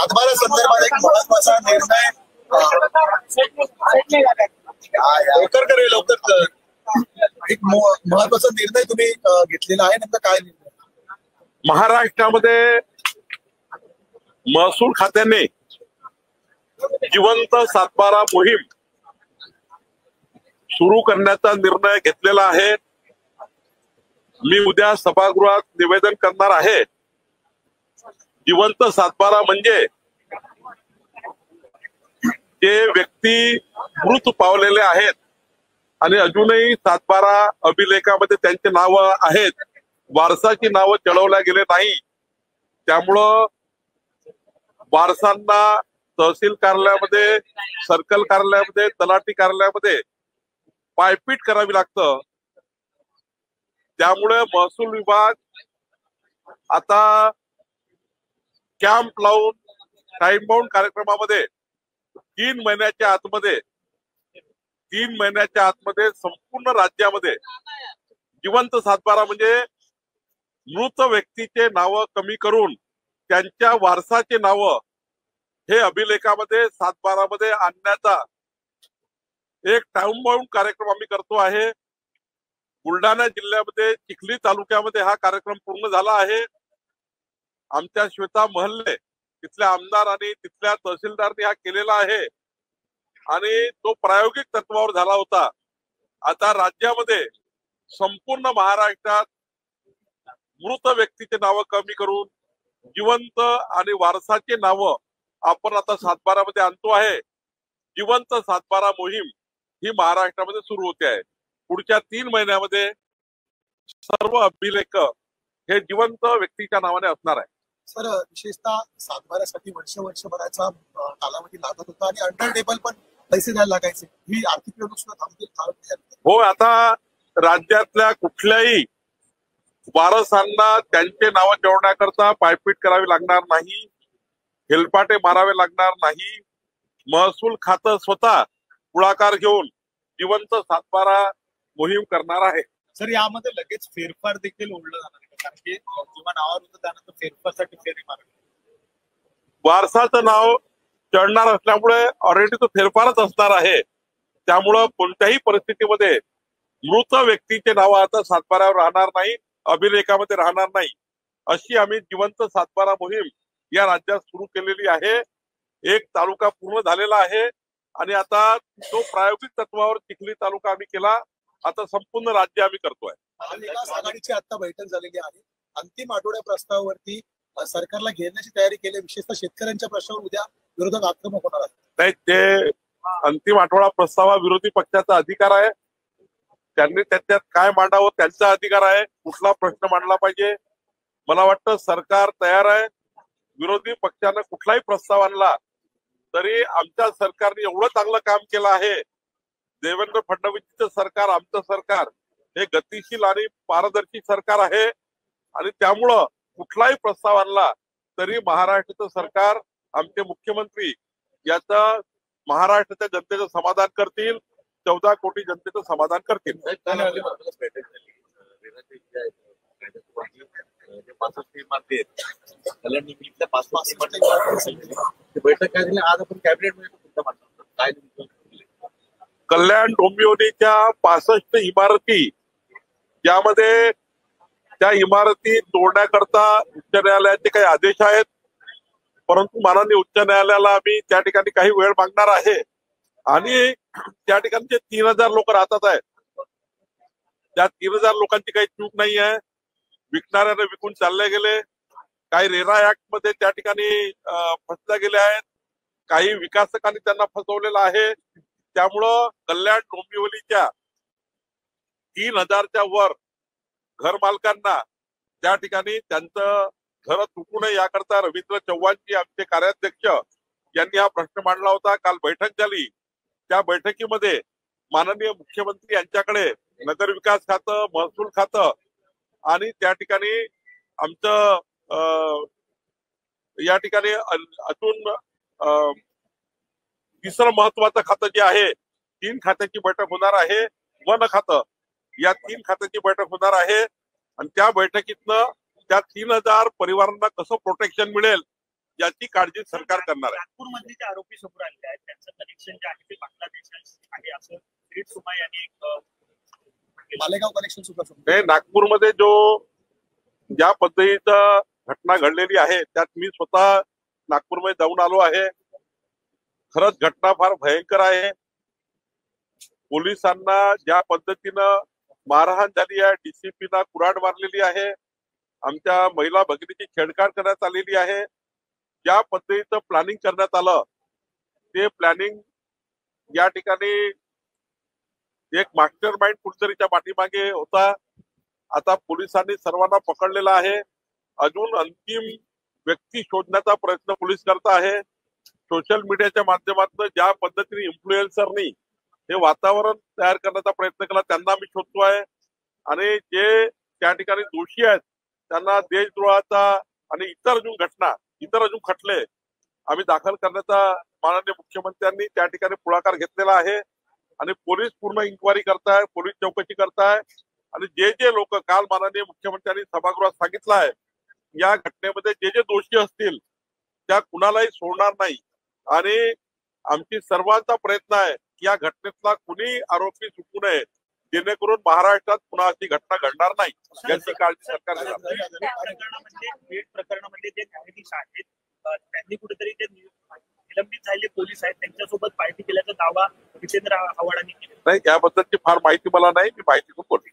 सातबारा संदर्भात एक महत्वाचा निर्णय लवकर करे लवकर एक महत्वाचा निर्णय तुम्ही घेतलेला आहे. नेमका काय निर्णय? महाराष्ट्रामध्ये महसूल खात्याने जिवंत सातबारा मोहीम सुरू करण्याचा निर्णय घेतलेला आहे. मी उद्या सभागृहात निवेदन करणार आहे. जिवंत सातबारा म्हणजे जे व्यक्ती मृत पावलेले आहेत आणि अजूनही सातबारा अभिलेखामध्ये त्यांचे नाव आहेत, वारसाची नावं चढवल्या गेले नाही. त्यामुळं वारसांना तहसील कार्यालयामध्ये, सर्कल कार्यालयामध्ये, तलाठी कार्यालयामध्ये पायपीट करावी लागतं. त्यामुळे महसूल विभाग आता कॅम्प लावून टाइम बाउंड कार्यक्रमामध्ये 3 महिन्याच्या आतमध्ये संपूर्ण राज्यामध्ये जिवंत सातबारा म्हणजे मृत व्यक्तीचे नाव कमी करून त्यांच्या वारसाचे नाव हे अभिलेखामध्ये सातबारामध्ये आणण्याचा एक टाइम बाउंड कार्यक्रम आम्ही करतो आहे. बुलढाणा जिल्ह्यामध्ये चिखली तालुक्यामध्ये हा कार्यक्रम पूर्ण झाला आहे. आमच्या श्वेता महल्ले तिथल्या आमदार आणि तिथल्या तहसीलदारनी हा केलेला आहे आणि तो प्रायोगिक तत्वावर झाला होता. आता राज्यामध्ये संपूर्ण महाराष्ट्रात मृत व्यक्तीचे नाव कमी करून जिवंत आणि वारसाचे नाव आपण आता सातबारामध्ये आणतो आहे. जिवंत सातबारा मोहीम ही महाराष्ट्रामध्ये सुरू होते आहे. पुढच्या 3 महिन्यामध्ये सर्व अभिलेख हे जिवंत व्यक्तीच्या नावाने असणार आहे. सर, विशेषतः सातबाऱ्यासाठी वर्षभराचा कालावधी लागत होता आणि अंडर टेबल पण पैसे द्यायला लागायचे. ही आर्थिक व्यवस्था सुद्धा थांबतील. हो, आता राज्यातल्या कुठल्याही वारसांना त्यांचे नाव ठेवण्याकरता पायपीट करावी लागणार नाही, हेलपाटे मारावे लागणार नाही. महसूल खातं स्वतः पुढाकार घेऊन जिवंत सातबारा मोहीम करणार आहे. सर, यामध्ये लगेच फेरफार देखील ओढलं जाणार आहे, कारण की जेव्हा नावावर होतं त्यानंतर फेरफारसाठी फेरी मारली. वारसाचं नाव चढणार असल्यामुळे ऑलरेडी तो फेरफारच असणार आहे. त्यामुळं कोणत्याही परिस्थितीमध्ये मृत व्यक्तीचे नाव आता सातबाऱ्यावर राहणार नाही, अभिलेखामध्ये राहणार नाही. अशी आम्ही जिवंत सातबारा मोहीम या राज्यात सुरू केलेली आहे. एक तालुका पूर्ण झालेला आहे आणि आता तो प्रायोगिक तत्वावर चिखली तालुका आम्ही केला. आता संपूर्ण राज्य आम्ही करतोय. महाविकास आघाडीची आता बैठक झालेली आहे. अंतिम आठवड्या प्रस्तावावरती सरकारला घेण्याची तयारी केली. विशेषतः शेतकऱ्यांच्या प्रश्नावर उद्या विरोधक आक्रमक होणार आहेत. नाही, ते अंतिम आठवडा प्रस्ताव विरोधी पक्षाचा अधिकार आहे. त्यांनी त्याच्यात काय मांडावं त्यांचा अधिकार आहे. कुठला प्रश्न मांडला पाहिजे, मला वाटतं सरकार तयार आहे. विरोधी पक्षानं कुठलाही प्रस्ताव आणला तरी आमच्या सरकारने एवढं चांगलं काम केलं आहे. देवेंद्र फडणवीसचं सरकार, आमचं सरकार हे गतिशील आणि पारदर्शी सरकार आहे आणि त्यामुळं कुठलाही प्रस्ताव आणला तरी महाराष्ट्राचं सरकार, आमचे मुख्यमंत्री याचा महाराष्ट्राच्या जनतेचं समाधान करतील, 14 कोटी जनतेचं समाधान करतील. बैठक काय झाली आज आपण कॅबिनेट काय कल्याण डोंबिवलीच्या 65 इमारती, यामध्ये त्या इमारती तोडण्याकरता उच्च न्यायालयाचे काही आदेश आहेत, परंतु माननीय उच्च न्यायालयाला आम्ही त्या ठिकाणी काही वेळ मागणार आहे आणि त्या ठिकाणचे 3000 लोक राहतात आहेत. त्या 3000 लोकांची काही चूक नाही आहे. विकणाऱ्याने विकून चालले गेले, काही रेरा ऍक्ट मध्ये त्या ठिकाणी फसले गेले आहेत, काही विकासकांनी त्यांना फसवलेलं आहे. त्यामुळं कल्याण डोंबिवलीच्या 3000च्या वर घर मालकांना त्या ठिकाणी त्यांचं घर तुटू नये याकरता रवींद्र चव्हाणजी आमचे कार्याध्यक्ष यांनी हा प्रश्न मांडला होता. काल बैठक झाली. त्या बैठकीमध्ये माननीय मुख्यमंत्री यांच्याकडे नगर विकास खातं, महसूल खातं आणि त्या ठिकाणी आमचं या ठिकाणी अजून तिसरं महत्वाचं खातं जे आहे, 3 खात्याची बैठक होणार आहे. वन खातं, या 3 खात्याची बैठक होणार आहे आणि त्या बैठकीतनं त्या 3000 परिवारांना कसं प्रोटेक्शन मिळेल याची काळजी सरकार करणार आहे. नागपूरमधले जे आरोपी समोर आले आहेत त्यांचं कनेक्शन जे आहे ते बांगलादेश आहे असं किरीट सुमा यांनी मालेगाव कनेक्शन सुद्धा हे नागपूरमध्ये ज्या पद्धतीचं घटना घडलेली आहे त्यात मी स्वतः नागपूरमध्ये जाऊन आलो आहे. खरंच घटना फार भयंकर आहे. पोलिसांना ज्या पद्धतीनं मारहाण झाली आहे, डीसीपीना कुऱ्हाड मारलेली आहे, आमच्या महिला भगिनीची छेडछाड करण्यात आलेली आहे. ज्या पद्धतीचं प्लॅनिंग करण्यात आलं ते प्लॅनिंग या ठिकाणी एक मास्टर माइंड कुठतरीच्या पाठीमागे होता. आता पोलिसांनी सर्वांना पकडलेला आहे. अजून अंतिम व्यक्ती शोधण्याचा प्रयत्न पोलीस करत आहे. सोशल मीडियाच्या माध्यमातून ज्या पद्धतीने इन्फ्लुएन्सरनी हे वातावरण तयार करण्याचा प्रयत्न केला त्यांना मी शोधतोय आणि जे त्या ठिकाणी दोषी आहेत त्यांना देशद्रोहाचा आणि इतर अजून खटले आम्ही दाखल करण्याचा माननीय मुख्यमंत्र्यांनी त्या ठिकाणी पुढाकार घेतलेला आहे आणि पोलीस पूर्ण इन्क्वायरी करताय, पोलीस चौकशी करताय आणि जे लोक काल माननीय मुख्यमंत्र्यांनी सभागृहात सांगितलं आहे या घटनेमध्ये जे दोषी असतील त्या कुणालाही सोडणार नाही आणि आमची सर्वांचा प्रयत्न आहे की या घटनेतला कुणी आरोपी चुकू नये जेणेकरून महाराष्ट्रात पुन्हा अशी घटना घडणार नाही याची काळजी सरकार घेणार. प्रकरणामध्ये जे न्यायाधीश आहेत त्यांनी कुठेतरी जे निलंबित झालेले पोलीस आहेत त्यांच्यासोबत पार्टी केल्याचा दावा जितेंद्र आव्हाडांनी केला. नाही, याबद्दलची फार माहिती मला नाही. मी माहिती खूप बोलतो.